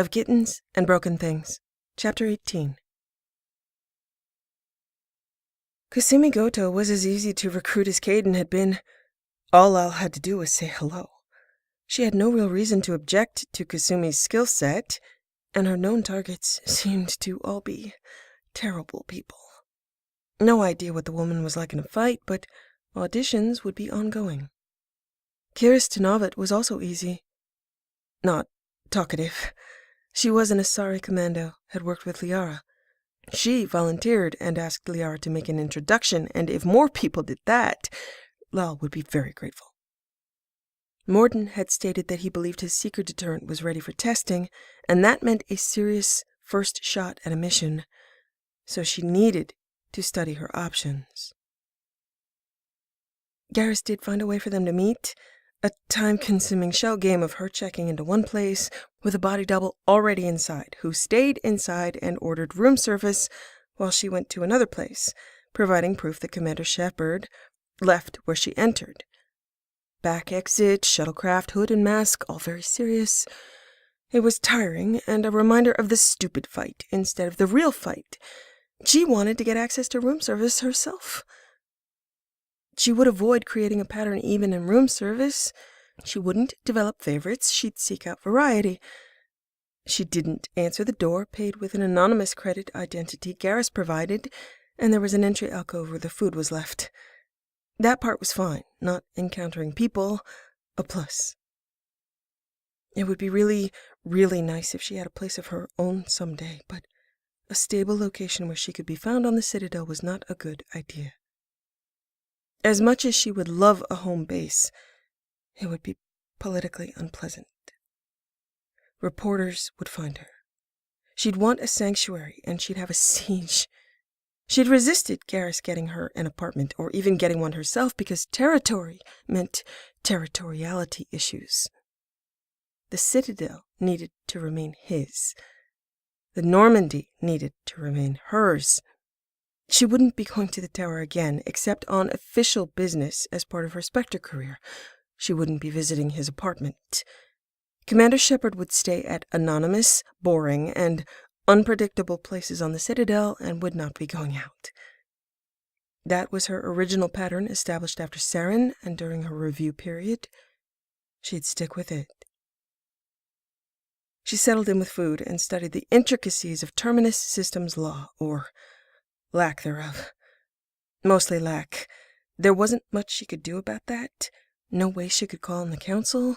of Kittens and Broken Things, Chapter 18. Kasumi Goto was as easy to recruit as Caden had been. All Al had to do was say hello. She had no real reason to object to Kasumi's skill set, and her known targets seemed to all be terrible people. No idea what the woman was like in a fight, but auditions would be ongoing. Kiris Tanavat was also easy. Not talkative. She was an Asari commando, had worked with Liara. She volunteered and asked Liara to make an introduction, and if more people did that, Lal would be very grateful. Morden had stated that he believed his seeker deterrent was ready for testing, and that meant a serious first shot at a mission, so she needed to study her options. Garrus did find a way for them to meet, a time-consuming shell game of her checking into one place with a body double already inside, who stayed inside and ordered room service while she went to another place, providing proof that Commander Shepard left where she entered. Back exit, shuttlecraft, hood and mask, all very serious. It was tiring and a reminder of the stupid fight instead of the real fight. She wanted to get access to room service herself. She would avoid creating a pattern even in room service. She wouldn't develop favorites. She'd seek out variety. She didn't answer the door, paid with an anonymous credit identity Garrus provided, and there was an entry alcove where the food was left. That part was fine, not encountering people, a plus. It would be really, really nice if she had a place of her own someday, but a stable location where she could be found on the Citadel was not a good idea. As much as she would love a home base, it would be politically unpleasant. Reporters would find her. She'd want a sanctuary, and she'd have a siege. She'd resisted Garrus getting her an apartment, or even getting one herself, because territory meant territoriality issues. The Citadel needed to remain his. The Normandy needed to remain hers. She wouldn't be going to the tower again, except on official business as part of her Spectre career. She wouldn't be visiting his apartment. Commander Shepard would stay at anonymous, boring, and unpredictable places on the Citadel and would not be going out. That was her original pattern established after Saren and during her review period. She'd stick with it. She settled in with food and studied the intricacies of Terminus Systems Law, or lack thereof. Mostly lack. There wasn't much she could do about that. No way she could call on the Council.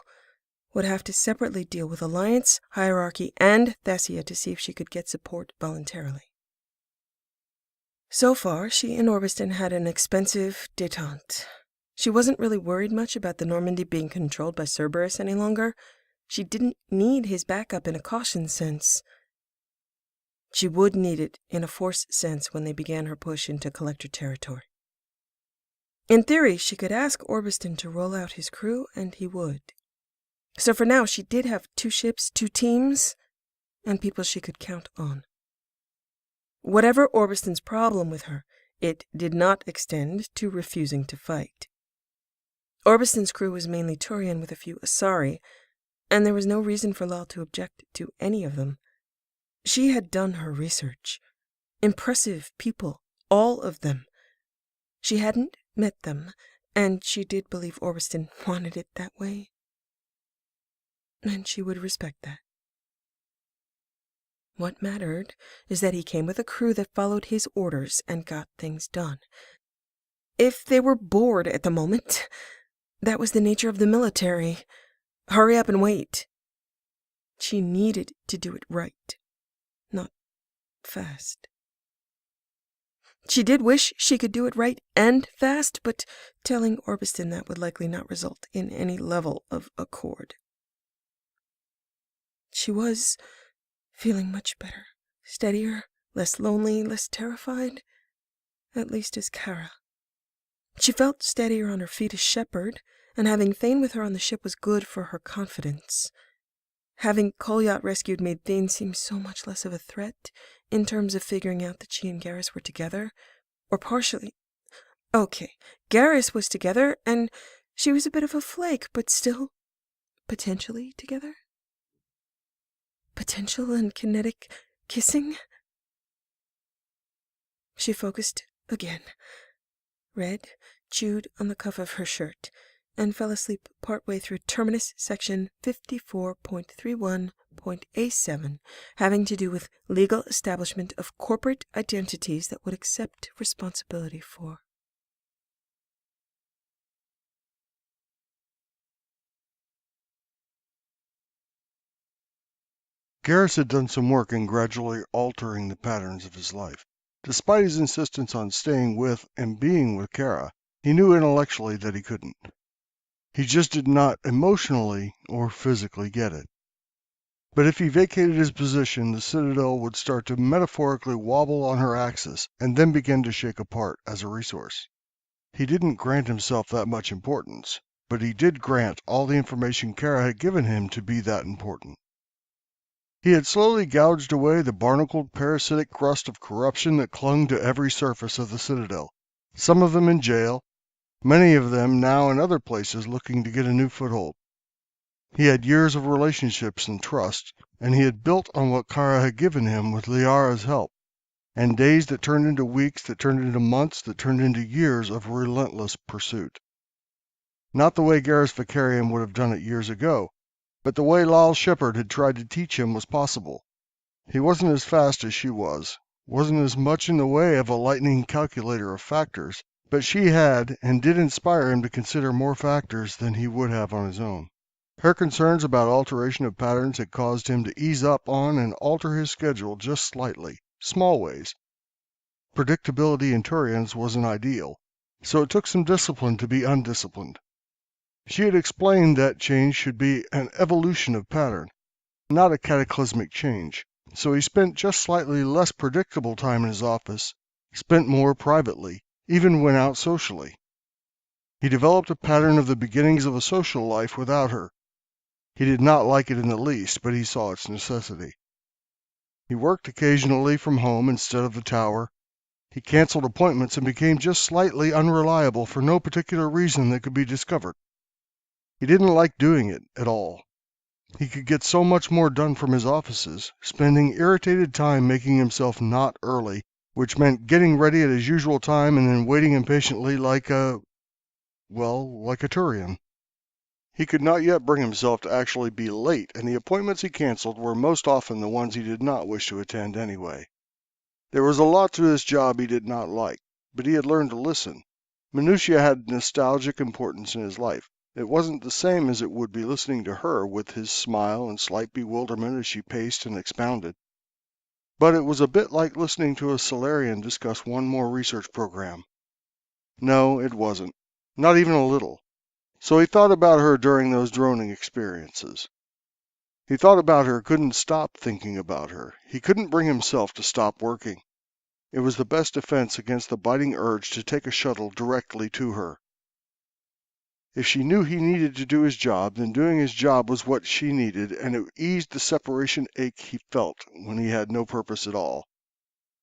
Would have to separately deal with Alliance, Hierarchy, and Thessia to see if she could get support voluntarily. So far, she and Orbiston had an expensive détente. She wasn't really worried much about the Normandy being controlled by Cerberus any longer. She didn't need his backup in a caution sense. She would need it in a force sense when they began her push into Collector territory. In theory, she could ask Orbiston to roll out his crew, and he would. So for now, she did have 2 ships, 2 teams, and people she could count on. Whatever Orbiston's problem with her, it did not extend to refusing to fight. Orbiston's crew was mainly Turian with a few Asari, and there was no reason for Lal to object to any of them. She had done her research. Impressive people, all of them. She hadn't met them, and she did believe Orbiston wanted it that way. And she would respect that. What mattered is that he came with a crew that followed his orders and got things done. If they were bored at the moment, that was the nature of the military. Hurry up and wait. She needed to do it right, not fast. She did wish she could do it right and fast, but telling Orbiston that would likely not result in any level of accord. She was feeling much better, steadier, less lonely, less terrified, at least as Kara. She felt steadier on her feet as Shepard, and having Thane with her on the ship was good for her confidence. Having Kolyat rescued made Thane seem so much less of a threat in terms of figuring out that she and Garrus were together, or partially. Okay, Garrus was together, and she was a bit of a flake, but still potentially together. Potential and kinetic kissing? She focused again, read, chewed on the cuff of her shirt, and fell asleep partway through Terminus Section 54.31.A7, having to do with legal establishment of corporate identities that would accept responsibility for. Garrus had done some work in gradually altering the patterns of his life. Despite his insistence on staying with and being with Kara, he knew intellectually that he couldn't. He just did not emotionally or physically get it. But if he vacated his position, the Citadel would start to metaphorically wobble on her axis and then begin to shake apart as a resource. He didn't grant himself that much importance, but he did grant all the information Kara had given him to be that important. He had slowly gouged away the barnacled parasitic crust of corruption that clung to every surface of the Citadel, some of them in jail, many of them now in other places looking to get a new foothold. He had years of relationships and trust, and he had built on what Kara had given him with Liara's help, and days that turned into weeks, that turned into months, that turned into years of relentless pursuit. Not the way Garrus Vicarium would have done it years ago, but the way Lyle Shepard had tried to teach him was possible. He wasn't as fast as she wasn't as much in the way of a lightning calculator of factors, but she had and did inspire him to consider more factors than he would have on his own. Her concerns about alteration of patterns had caused him to ease up on and alter his schedule just slightly, small ways. Predictability in Turians wasn't ideal, so it took some discipline to be undisciplined. She had explained that change should be an evolution of pattern, not a cataclysmic change, so he spent just slightly less predictable time in his office, spent more privately, even went out socially. He developed a pattern of the beginnings of a social life without her. He did not like it in the least, but he saw its necessity. He worked occasionally from home instead of the tower. He canceled appointments and became just slightly unreliable for no particular reason that could be discovered. He didn't like doing it at all. He could get so much more done from his offices, spending irritated time making himself not early, which meant getting ready at his usual time and then waiting impatiently like a Turian. He could not yet bring himself to actually be late, and the appointments he canceled were most often the ones he did not wish to attend anyway. There was a lot to this job he did not like, but he had learned to listen. Minutia had nostalgic importance in his life. It wasn't the same as it would be listening to her with his smile and slight bewilderment as she paced and expounded. But it was a bit like listening to a Solarian discuss one more research program. No, it wasn't. Not even a little. So he thought about her during those droning experiences. He thought about her, couldn't stop thinking about her. He couldn't bring himself to stop working. It was the best defense against the biting urge to take a shuttle directly to her. If she knew he needed to do his job, then doing his job was what she needed, and it eased the separation ache he felt when he had no purpose at all.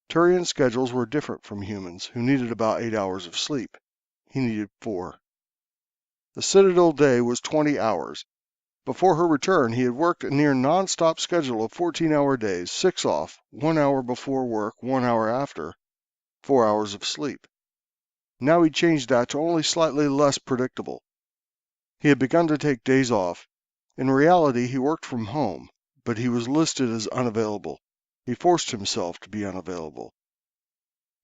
Turian schedules were different from humans, who needed about 8 hours of sleep. He needed 4. The Citadel day was 20 hours. Before her return, he had worked a near non-stop schedule of 14-hour days, 6 off, 1 hour before work, 1 hour after, 4 hours of sleep. Now he changed that to only slightly less predictable. He had begun to take days off. In reality, he worked from home, but he was listed as unavailable. He forced himself to be unavailable.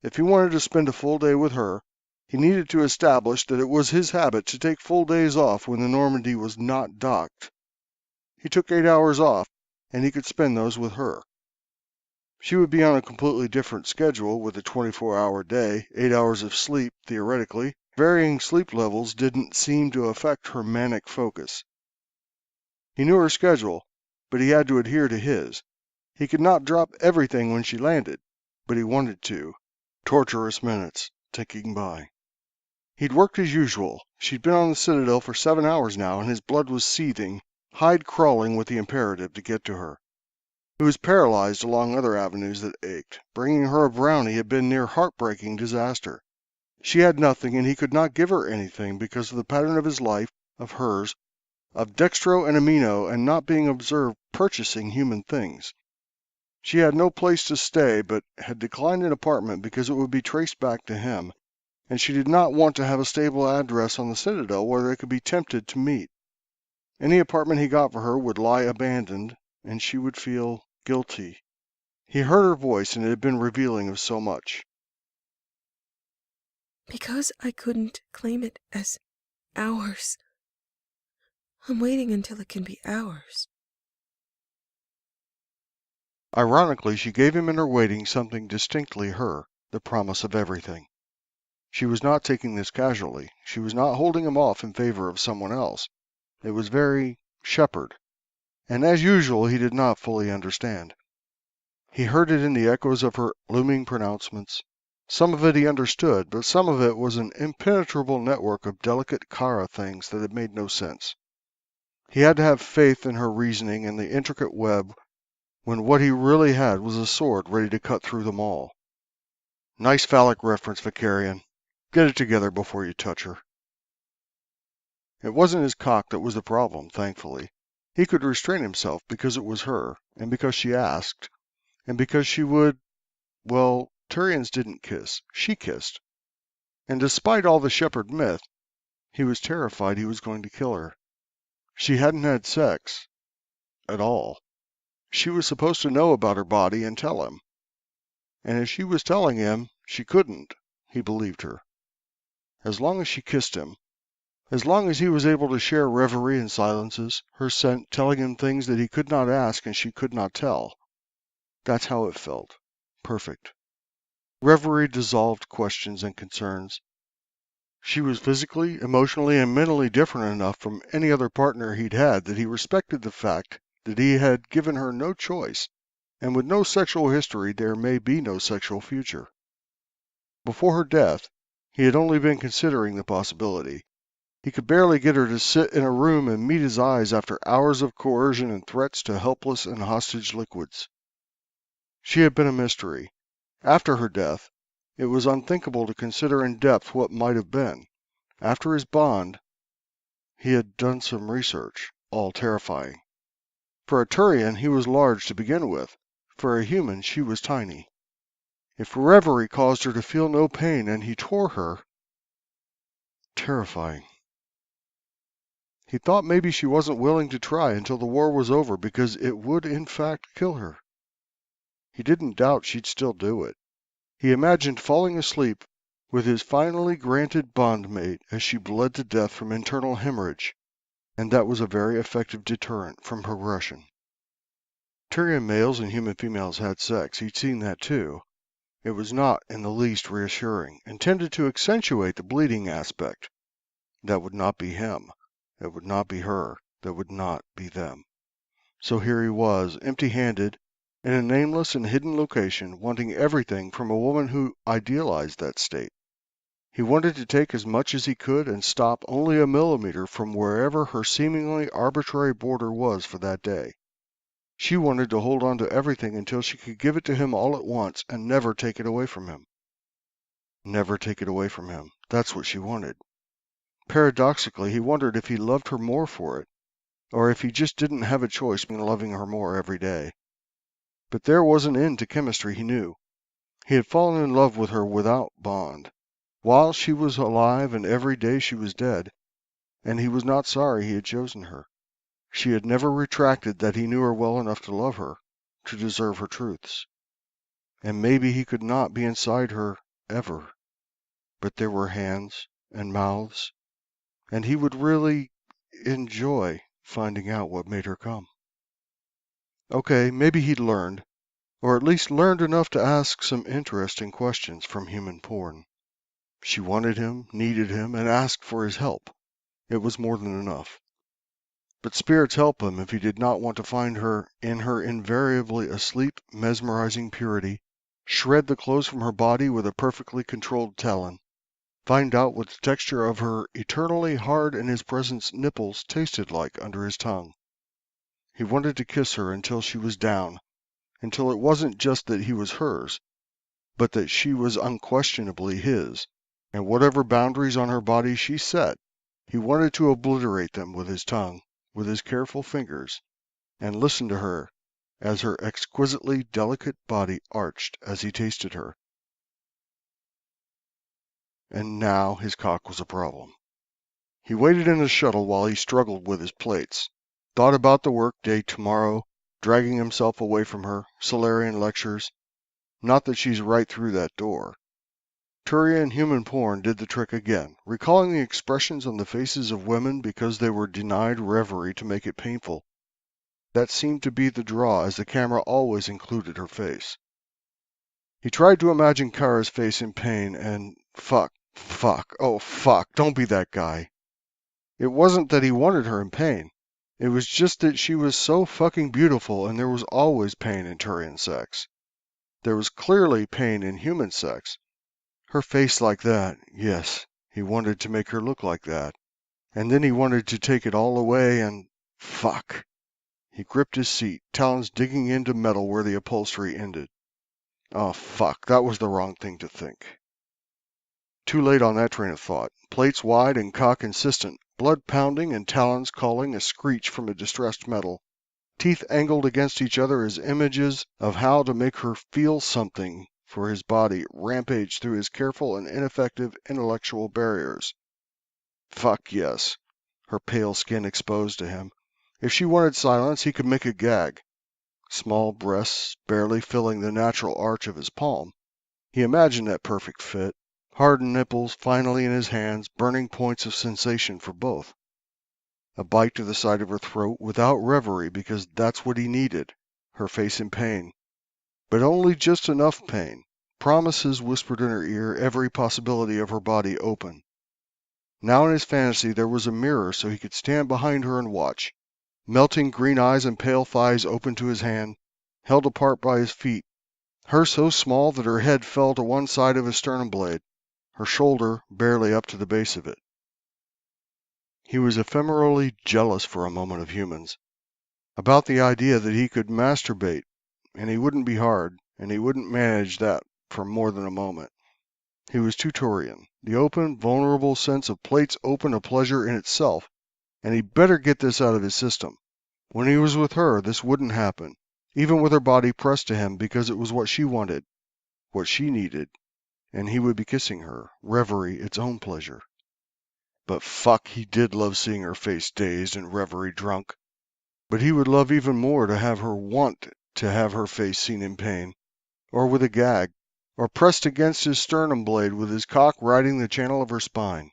If he wanted to spend a full day with her, he needed to establish that it was his habit to take full days off when the Normandy was not docked. He took 8 hours off, and he could spend those with her. She would be on a completely different schedule with a 24-hour day, 8 hours of sleep, theoretically. Varying sleep levels didn't seem to affect her manic focus. He knew her schedule, but he had to adhere to his. He could not drop everything when she landed, but he wanted to. Torturous minutes ticking by. He'd worked as usual. She'd been on the Citadel for 7 hours now, and his blood was seething, hide crawling with the imperative to get to her. He was paralyzed along other avenues that ached. Bringing her a brownie had been near heartbreaking disaster. She had nothing, and he could not give her anything because of the pattern of his life, of hers, of dextro and amino, and not being observed purchasing human things. She had no place to stay, but had declined an apartment because it would be traced back to him, and she did not want to have a stable address on the Citadel where they could be tempted to meet. Any apartment he got for her would lie abandoned, and she would feel guilty. He heard her voice, and it had been revealing of so much. Because I couldn't claim it as ours, I'm waiting until it can be ours. Ironically, she gave him in her waiting something distinctly her, the promise of everything. She was not taking this casually. She was not holding him off in favor of someone else. It was very Shepard, and as usual he did not fully understand. He heard it in the echoes of her looming pronouncements. Some of it he understood, but some of it was an impenetrable network of delicate Kara things that had made no sense. He had to have faith in her reasoning and the intricate web when what he really had was a sword ready to cut through them all. Nice phallic reference, Vicarian. Get it together before you touch her. It wasn't his cock that was the problem, thankfully. He could restrain himself because it was her, and because she asked, and because she would, well, Turians didn't kiss. She kissed. And despite all the Shepard myth, he was terrified he was going to kill her. She hadn't had sex. At all. She was supposed to know about her body and tell him. And if she was telling him, she couldn't. He believed her. As long as she kissed him, as long as he was able to share reverie and silences, her scent telling him things that he could not ask and she could not tell. That's how it felt. Perfect. Reverie dissolved questions and concerns. She was physically, emotionally, and mentally different enough from any other partner he'd had that he respected the fact that he had given her no choice, and with no sexual history there may be no sexual future. Before her death, he had only been considering the possibility. He could barely get her to sit in a room and meet his eyes after hours of coercion and threats to helpless and hostage liquids. She had been a mystery. After her death, it was unthinkable to consider in depth what might have been. After his bond, he had done some research, all terrifying. For a Turian, he was large to begin with. For a human, she was tiny. If reverie caused her to feel no pain and he tore her, terrifying. He thought maybe she wasn't willing to try until the war was over because it would in fact kill her. He didn't doubt she'd still do it. He imagined falling asleep with his finally granted bondmate as she bled to death from internal hemorrhage, and that was a very effective deterrent from progression. Turian males and human females had sex. He'd seen that too. It was not in the least reassuring, intended to accentuate the bleeding aspect. That would not be him. That would not be her. That would not be them. So here he was, empty-handed, in a nameless and hidden location, wanting everything from a woman who idealized that state. He wanted to take as much as he could and stop only a millimeter from wherever her seemingly arbitrary border was for that day. She wanted to hold on to everything until she could give it to him all at once and never take it away from him. Never take it away from him. That's what she wanted. Paradoxically, he wondered if he loved her more for it, or if he just didn't have a choice between loving her more every day. But there was an end to chemistry, he knew. He had fallen in love with her without bond, while she was alive and every day she was dead, and he was not sorry he had chosen her. She had never retracted that he knew her well enough to love her, to deserve her truths. And maybe he could not be inside her ever. But there were hands and mouths, and he would really enjoy finding out what made her come. Okay, maybe he'd learned, or at least learned enough to ask some interesting questions from human porn. She wanted him, needed him, and asked for his help. It was more than enough. But spirits help him if he did not want to find her in her invariably asleep, mesmerizing purity, shred the clothes from her body with a perfectly controlled talon, find out what the texture of her eternally hard in his presence nipples tasted like under his tongue. He wanted to kiss her until she was down, until it wasn't just that he was hers, but that she was unquestionably his, and whatever boundaries on her body she set, he wanted to obliterate them with his tongue, with his careful fingers, and listened to her as her exquisitely delicate body arched as he tasted her. And now his cock was a problem. He waited in the shuttle while he struggled with his plates, thought about the work day tomorrow, dragging himself away from her, Solarian lectures. Not that she's right through that door. Turian human porn did the trick again, recalling the expressions on the faces of women because they were denied reverie to make it painful. That seemed to be the draw, as the camera always included her face. He tried to imagine Kara's face in pain and fuck, oh fuck, don't be that guy. It wasn't that he wanted her in pain. It was just that she was so fucking beautiful and there was always pain in Turian sex. There was clearly pain in human sex. Her face like that, yes, he wanted to make her look like that. And then he wanted to take it all away and fuck. He gripped his seat, talons digging into metal where the upholstery ended. Oh fuck, that was the wrong thing to think. Too late on that train of thought. Plates wide and cock insistent, blood pounding and talons calling a screech from a distressed metal. Teeth angled against each other as images of how to make her feel something for his body rampaged through his careful and ineffective intellectual barriers. Fuck yes. Her pale skin exposed to him. If she wanted silence, he could make a gag. Small breasts barely filling the natural arch of his palm. He imagined that perfect fit. Hardened nipples finally in his hands, burning points of sensation for both. A bite to the side of her throat without reverie because that's what he needed. Her face in pain. But only just enough pain. Promises whispered in her ear, every possibility of her body open. Now in his fantasy there was a mirror so he could stand behind her and watch. Melting green eyes and pale thighs open to his hand, held apart by his feet. Her so small that her head fell to one side of his sternum blade, her shoulder barely up to the base of it. He was ephemerally jealous for a moment of humans, about the idea that he could masturbate, and he wouldn't be hard, and he wouldn't manage that for more than a moment. He was too Turian. The open, vulnerable sense of plates open a pleasure in itself, and he'd better get this out of his system. When he was with her, this wouldn't happen, even with her body pressed to him because it was what she wanted, what she needed, and he would be kissing her, reverie its own pleasure. But fuck, he did love seeing her face dazed and reverie drunk. But he would love even more to have her want to have her face seen in pain, or with a gag, or pressed against his sternum blade with his cock riding the channel of her spine.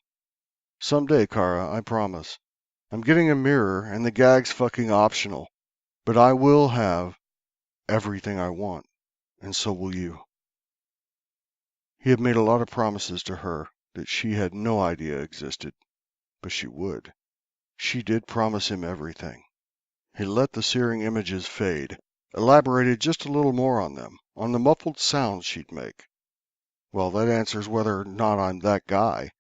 Someday, Kara, I promise. I'm getting a mirror, and the gag's fucking optional. But I will have everything I want, and so will you. He had made a lot of promises to her that she had no idea existed, but she would. She did promise him everything. He let the searing images fade, elaborated just a little more on them, on the muffled sounds she'd make. Well, that answers whether or not I'm that guy.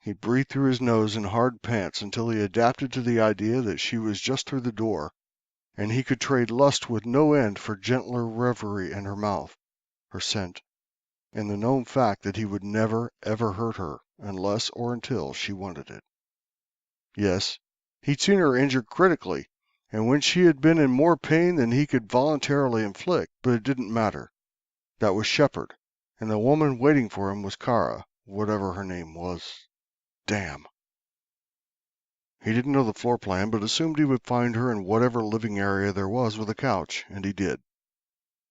He breathed through his nose in hard pants until he adapted to the idea that she was just through the door, and he could trade lust with no end for gentler reverie in her mouth, her scent, and the known fact that he would never, ever hurt her unless or until she wanted it. Yes, he'd seen her injured critically, and when she had been in more pain than he could voluntarily inflict, but it didn't matter. That was Shepard, and the woman waiting for him was Kara, whatever her name was. Damn. He didn't know the floor plan, but assumed he would find her in whatever living area there was with a couch, and he did.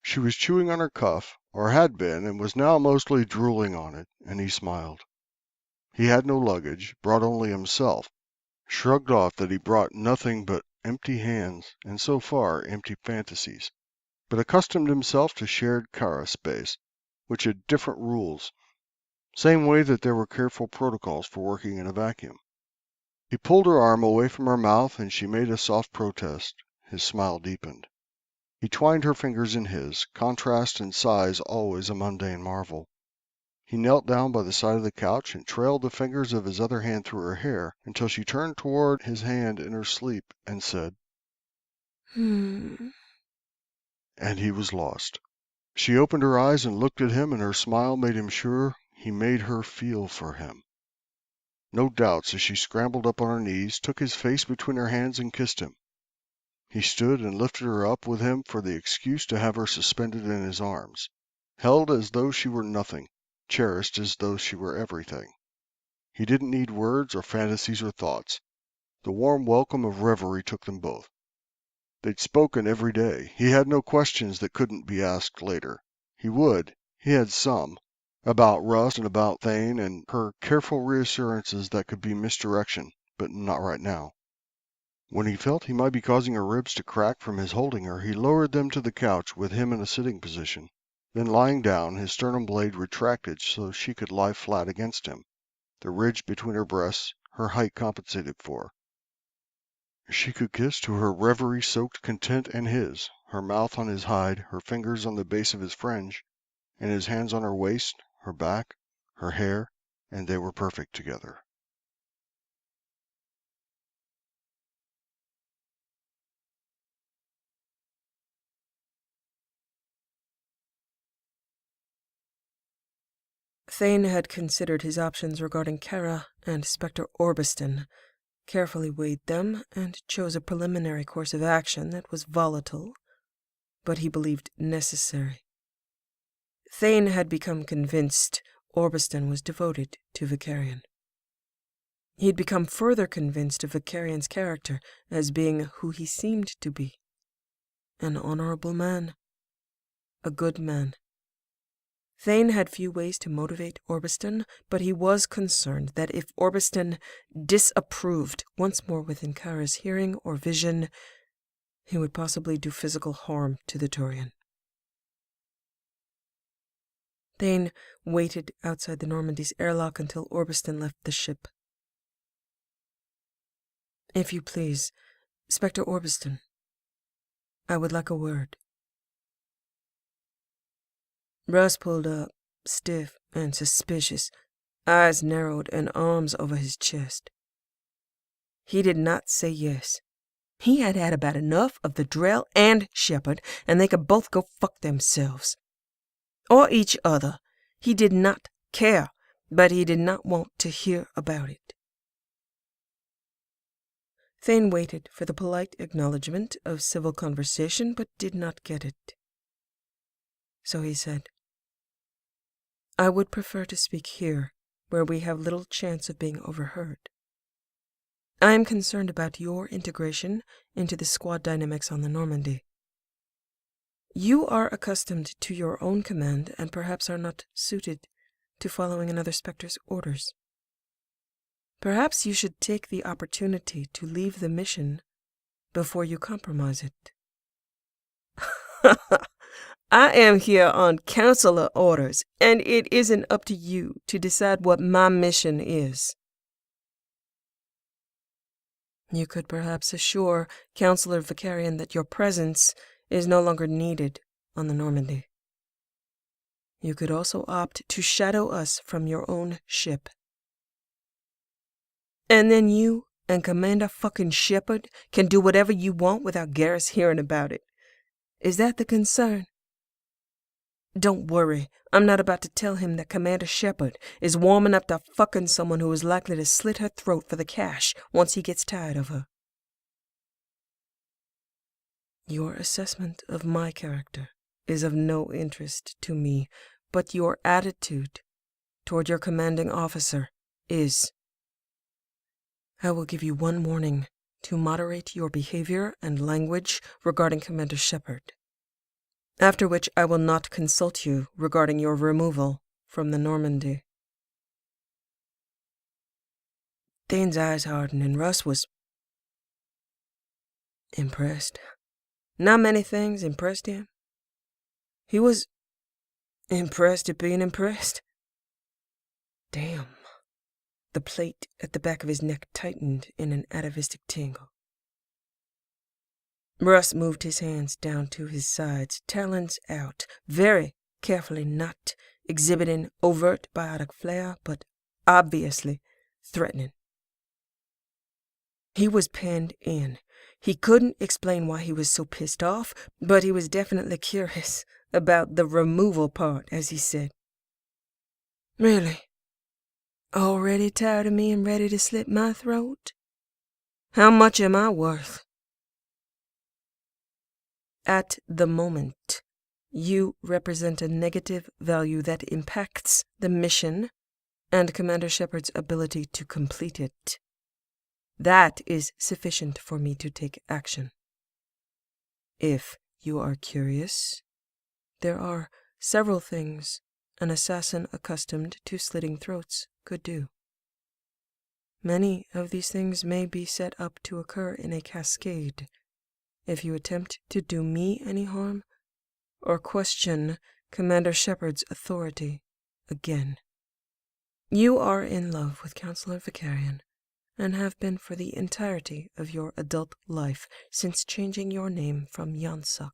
She was chewing on her cuff, or had been, and was now mostly drooling on it, and he smiled. He had no luggage, brought only himself, shrugged off that he brought nothing but empty hands, and so far empty fantasies, but accustomed himself to shared Kara space, which had different rules, same way that there were careful protocols for working in a vacuum. He pulled her arm away from her mouth, and she made a soft protest. His smile deepened. He twined her fingers in his, contrast and size always a mundane marvel. He knelt down by the side of the couch and trailed the fingers of his other hand through her hair until she turned toward his hand in her sleep and said, Hmm. and he was lost. She opened her eyes and looked at him, and her smile made him sure he made her feel for him. No doubts as she scrambled up on her knees, took his face between her hands and kissed him. He stood and lifted her up with him for the excuse to have her suspended in his arms, held as though she were nothing, cherished as though she were everything. He didn't need words or fantasies or thoughts. The warm welcome of reverie took them both. They'd spoken every day. He had no questions that couldn't be asked later. He would. He had some. About Russ and about Thane and her careful reassurances that could be misdirection, but not right now. When he felt he might be causing her ribs to crack from his holding her, he lowered them to the couch with him in a sitting position. Then lying down, his sternum blade retracted so she could lie flat against him, the ridge between her breasts, her height compensated for. She could kiss to her reverie-soaked content and his, her mouth on his hide, her fingers on the base of his fringe, and his hands on her waist, her back, her hair, and they were perfect together. Thane had considered his options regarding Kara and Spectre Orbiston, carefully weighed them, and chose a preliminary course of action that was volatile, but he believed necessary. Thane had become convinced Orbiston was devoted to Vicarion. He'd become further convinced of Vicarion's character as being who he seemed to be. An honorable man. A good man. Thane had few ways to motivate Orbiston, but he was concerned that if Orbiston disapproved once more within Kara's hearing or vision, he would possibly do physical harm to the Turian. Thane waited outside the Normandy's airlock until Orbiston left the ship. "If you please, Spectre Orbiston, I would like a word." Russ pulled up, stiff and suspicious, eyes narrowed and arms over his chest. He did not say yes. He had had about enough of the Drell and Shepard, and they could both go fuck themselves. Or each other. He did not care, but he did not want to hear about it. Thane waited for the polite acknowledgement of civil conversation, but did not get it. So he said, "I would prefer to speak here, where we have little chance of being overheard. I am concerned about your integration into the squad dynamics on the Normandy. You are accustomed to your own command and perhaps are not suited to following another Spectre's orders. Perhaps you should take the opportunity to leave the mission before you compromise it." "I am here on counselor orders, and it isn't up to you to decide what my mission is." "You could perhaps assure Counselor Vicarion that your presence is no longer needed on the Normandy. You could also opt to shadow us from your own ship. And then you and Commander fucking Shepard can do whatever you want without Garrus hearing about it. Is that the concern? Don't worry, I'm not about to tell him that Commander Shepard is warming up to fucking someone who is likely to slit her throat for the cash once he gets tired of her." "Your assessment of my character is of no interest to me, but your attitude toward your commanding officer is. I will give you one warning to moderate your behavior and language regarding Commander Shepard, after which I will not consult you regarding your removal from the Normandy." Thane's eyes hardened, and Russ was impressed. Not many things impressed him. He was impressed at being impressed. Damn. The plate at the back of his neck tightened in an atavistic tingle. Russ moved his hands down to his sides, talons out, very carefully, not exhibiting overt biotic flair, but obviously threatening. He was penned in. He couldn't explain why he was so pissed off, but he was definitely curious about the removal part, as he said. "Really? Already tired of me and ready to slit my throat? How much am I worth?" At the moment, you represent a negative value that impacts the mission and Commander Shepard's ability to complete it. That is sufficient for me to take action. If you are curious, there are several things an assassin accustomed to slitting throats could do. Many of these things may be set up to occur in a cascade. If you attempt to do me any harm, or question Commander Shepard's authority again, you are in love with Counselor Vicarian, and have been for the entirety of your adult life since changing your name from Yansuk.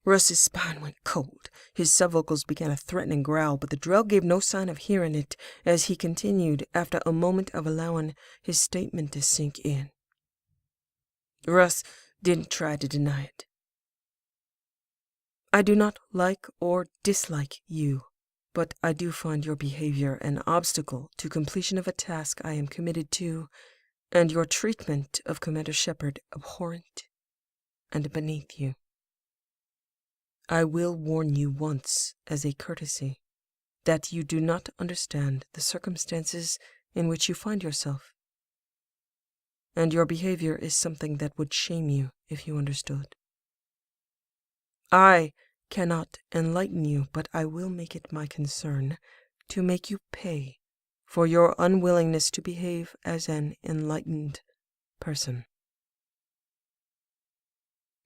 Russ's spine went cold. His subvocals began a threatening growl, but the Drell gave no sign of hearing it as he continued after a moment of allowing his statement to sink in. Russ didn't try to deny it. I do not like or dislike you, but I do find your behavior an obstacle to completion of a task I am committed to, and your treatment of Commander Shepard abhorrent and beneath you. I will warn you once, as a courtesy, that you do not understand the circumstances in which you find yourself, and your behavior is something that would shame you if you understood. I cannot enlighten you, but I will make it my concern to make you pay for your unwillingness to behave as an enlightened person.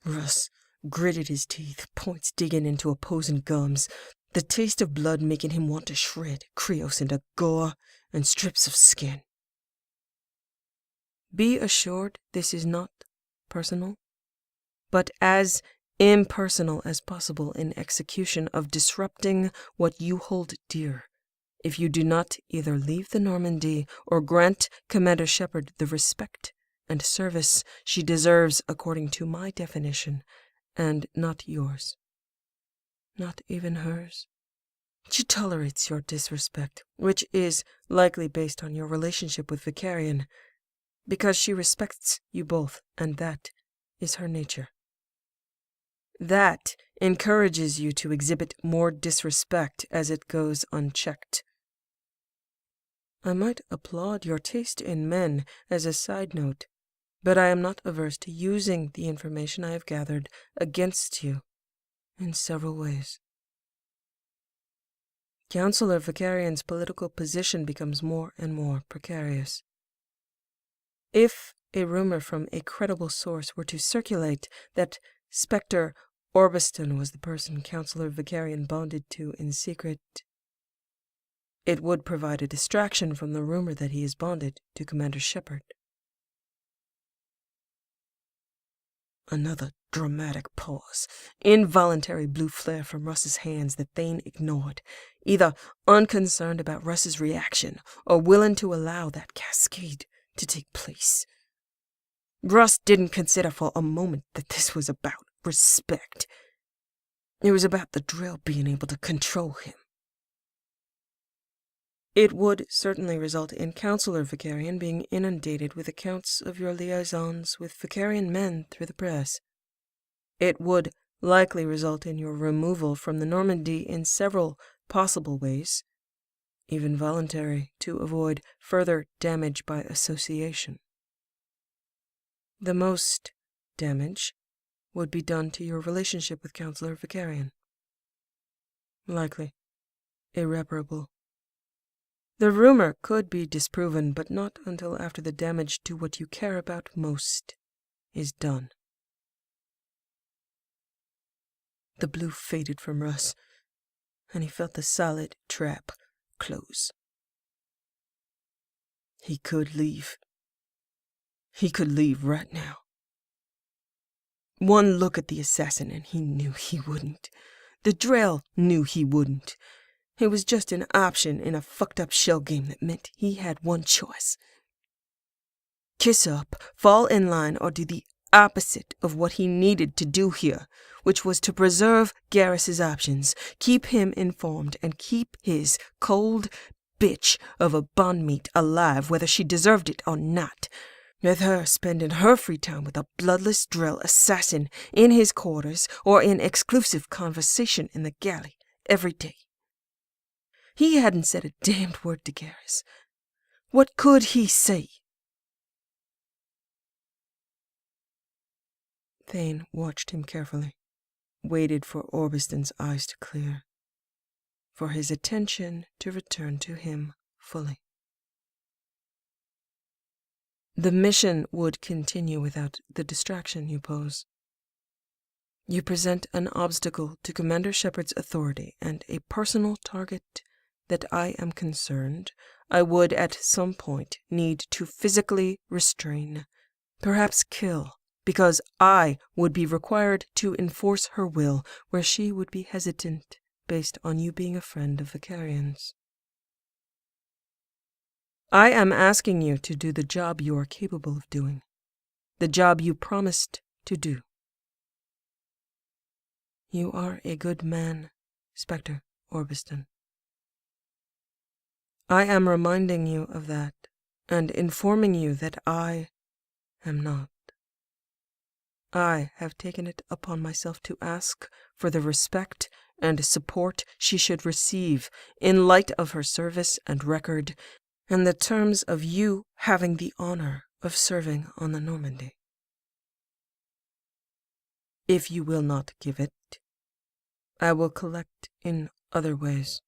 Russ gritted his teeth, points digging into opposing gums, the taste of blood making him want to shred Krios into gore and strips of skin. Be assured this is not personal, but as impersonal as possible in execution of disrupting what you hold dear, if you do not either leave the Normandy or grant Commander Shepard the respect and service she deserves according to my definition, and not yours. Not even hers. She tolerates your disrespect, which is likely based on your relationship with Vicarian, because she respects you both, and that is her nature. That encourages you to exhibit more disrespect as it goes unchecked. I might applaud your taste in men as a side note, but I am not averse to using the information I have gathered against you in several ways. Counselor Vicarian's political position becomes more and more precarious. If a rumor from a credible source were to circulate that Spectre Orbiston was the person Counselor Vicarian bonded to in secret, it would provide a distraction from the rumor that he is bonded to Commander Shepard. Another dramatic pause. Involuntary blue flare from Russ's hands that Thane ignored, either unconcerned about Russ's reaction or willing to allow that cascade to take place. Russ didn't consider for a moment that this was about respect. It was about the Drill being able to control him. It would certainly result in Counselor Vicarian being inundated with accounts of your liaisons with Vicarian men through the press. It would likely result in your removal from the Normandy in several possible ways, even voluntary, to avoid further damage by association. The most damage would be done to your relationship with Counselor Vicarian. Likely irreparable. The rumor could be disproven, but not until after the damage to what you care about most is done. The blue faded from Russ, and he felt the solid trap close. He could leave. He could leave right now. One look at the assassin and he knew he wouldn't. The Drell knew he wouldn't. It was just an option in a fucked-up shell game that meant he had one choice. Kiss up, fall in line, or do the opposite of what he needed to do here, which was to preserve Garrus's options, keep him informed, and keep his cold bitch of a bondmate alive, whether she deserved it or not. with her spending her free time with a bloodless drill assassin in his quarters or in exclusive conversation in the galley every day. He hadn't said a damned word to Garrus. What could he say? Thane watched him carefully, waited for Orbiston's eyes to clear, for his attention to return to him fully. The mission would continue without the distraction you pose. You present an obstacle to Commander Shepard's authority and a personal target that I am concerned I would at some point need to physically restrain, perhaps kill, because I would be required to enforce her will where she would be hesitant based on you being a friend of Vicarian's. I am asking you to do the job you are capable of doing, the job you promised to do. You are a good man, Spectre Orbiston. I am reminding you of that and informing you that I am not. I have taken it upon myself to ask for the respect and support she should receive in light of her service and record and the terms of you having the honor of serving on the Normandy. If you will not give it, I will collect in other ways.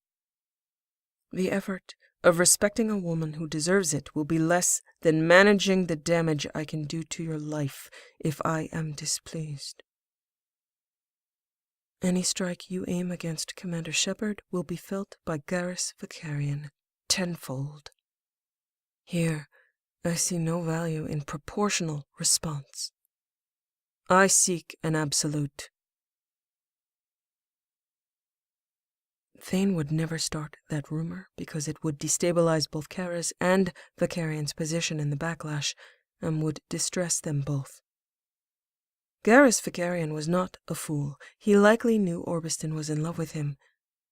The effort of respecting a woman who deserves it will be less than managing the damage I can do to your life if I am displeased. Any strike you aim against Commander Shepard will be felt by Garrus Vicarian tenfold. Here, I see no value in proportional response. I seek an absolute. Thane would never start that rumor because it would destabilize both Kara's and Vicarian's position in the backlash and would distress them both. Garrus Vicarian was not a fool. He likely knew Orbiston was in love with him,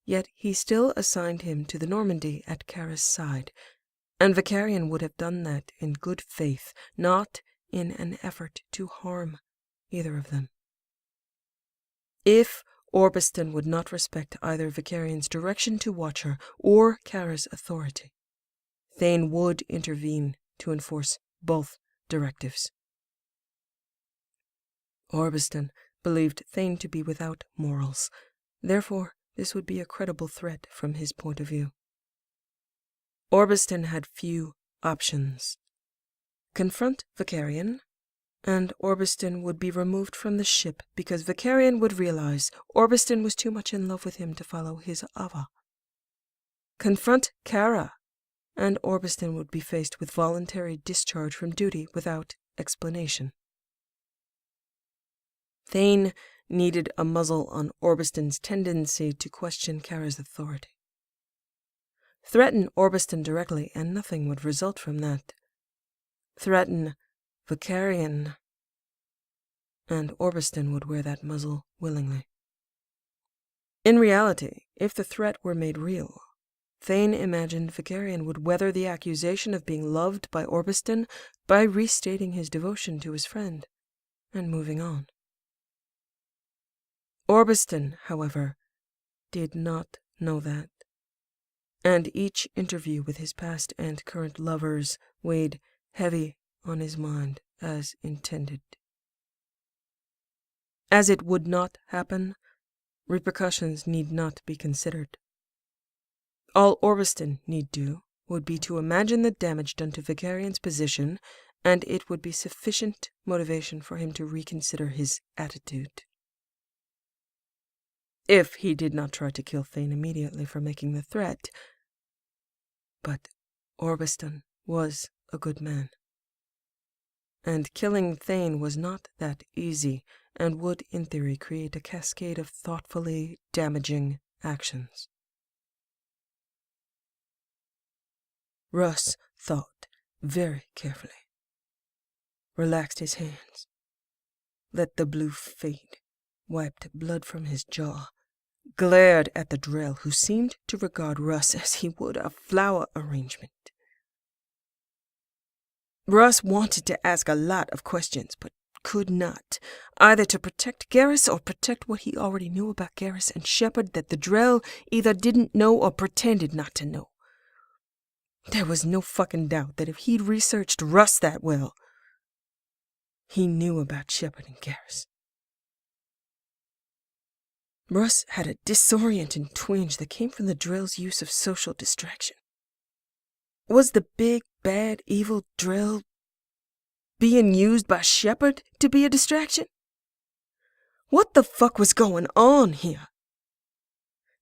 yet he still assigned him to the Normandy at Kara's side, and Vicarian would have done that in good faith, not in an effort to harm either of them. If Orbiston would not respect either Vicarian's direction to watch her or Kara's authority, Thane would intervene to enforce both directives. Orbiston believed Thane to be without morals. Therefore, this would be a credible threat from his point of view. Orbiston had few options. Confront Vicarian, and Orbiston would be removed from the ship because Vicarian would realize Orbiston was too much in love with him to follow his Ava. Confront Kara, and Orbiston would be faced with voluntary discharge from duty without explanation. Thane needed a muzzle on Orbiston's tendency to question Kara's authority. Threaten Orbiston directly, and nothing would result from that. Threaten Vicarian, and Orbiston would wear that muzzle willingly. In reality, if the threat were made real, Thane imagined Vicarian would weather the accusation of being loved by Orbiston by restating his devotion to his friend and moving on. Orbiston, however, did not know that, and each interview with his past and current lovers weighed heavy on his mind as intended. As it would not happen, repercussions need not be considered. All Orbiston need do would be to imagine the damage done to Vicarian's position, and it would be sufficient motivation for him to reconsider his attitude. If he did not try to kill Thane immediately for making the threat. But Orbiston was a good man. And killing Thane was not that easy, and would, in theory, create a cascade of thoughtfully damaging actions. Russ thought very carefully, relaxed his hands, let the blue fade, wiped blood from his jaw, glared at the Drell, who seemed to regard Russ as he would a flower arrangement. Russ wanted to ask a lot of questions, but could not, either to protect Garrus or protect what he already knew about Garrus and Shepard that the Drell either didn't know or pretended not to know. There was no fucking doubt that if he'd researched Russ that well, he knew about Shepard and Garrus. Russ had a disorienting twinge that came from the Drell's use of social distraction. Was the big, bad, evil Drell being used by Shepard to be a distraction? What the fuck was going on here?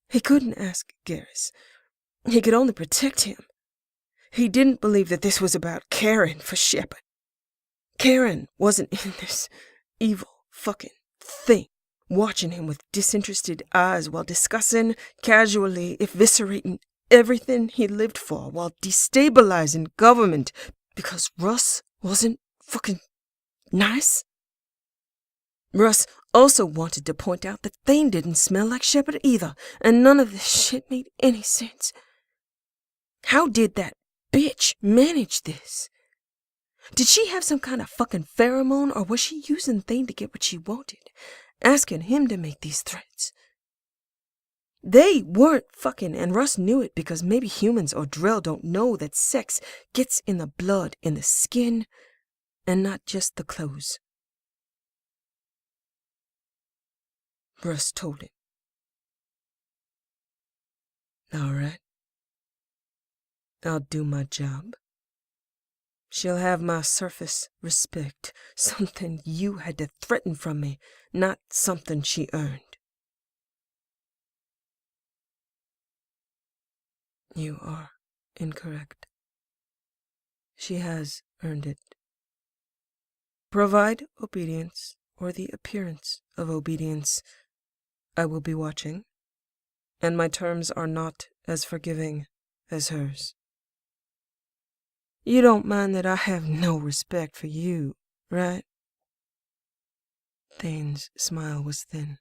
He couldn't ask Garrus. He could only protect him. He didn't believe that this was about caring for Shepard. Karen wasn't in this evil fucking thing, watching him with disinterested eyes while discussing, casually eviscerating everything he lived for while destabilizing government because Russ wasn't fucking nice. Russ also wanted to point out that Thane didn't smell like Shepard either, and none of this shit made any sense. How did that bitch manage this? Did she have some kind of fucking pheromone, or was she using Thane to get what she wanted, asking him to make these threats? They weren't fucking, and Russ knew it because maybe humans or Drell don't know that sex gets in the blood, in the skin, and not just the clothes. Russ told him. All right. I'll do my job. She'll have my surface respect, something you had to threaten from me, not something she earned. You are incorrect. She has earned it. Provide obedience, or the appearance of obedience. I will be watching, and my terms are not as forgiving as hers. You don't mind that I have no respect for you, right? Thane's smile was thin.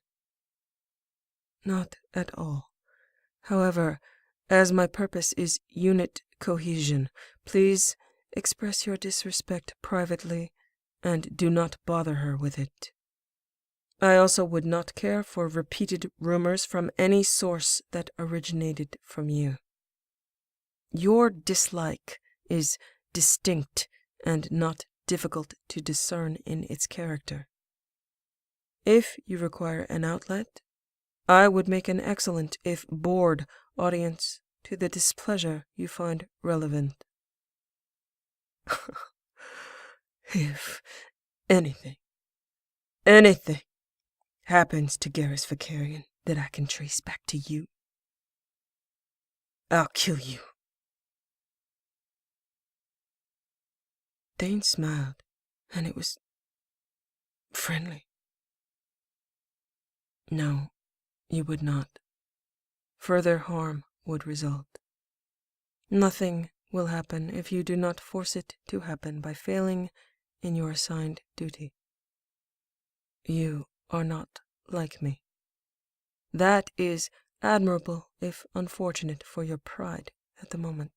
Not at all. However, as my purpose is unit cohesion, please express your disrespect privately and do not bother her with it. I also would not care for repeated rumors from any source that originated from you. Your dislike is distinct and not difficult to discern in its character. If you require an outlet, I would make an excellent, if bored, audience to the displeasure you find relevant. If anything happens to Garrus Vakarian that I can trace back to you, I'll kill you. Thane smiled, and it was friendly. No, you would not. Further harm would result. Nothing will happen if you do not force it to happen by failing in your assigned duty. You are not like me. That is admirable, if unfortunate for your pride at the moment.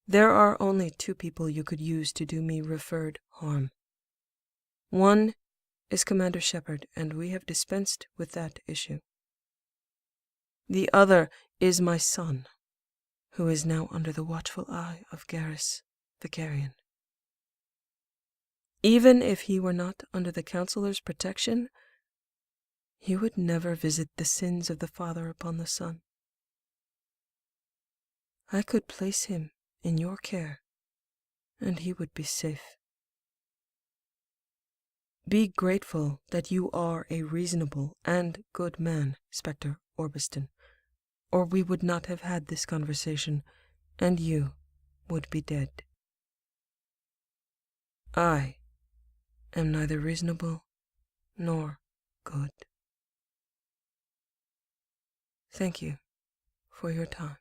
There are only two people you could use to do me referred harm. One is Commander Shepard, and we have dispensed with that issue. The other is my son, who is now under the watchful eye of Garrus Vakarian. Even if he were not under the Counselor's protection, he would never visit the sins of the father upon the son. I could place him in your care, and he would be safe. Be grateful that you are a reasonable and good man, Spectre Orbiston, or we would not have had this conversation, and you would be dead. I am neither reasonable nor good. Thank you for your time.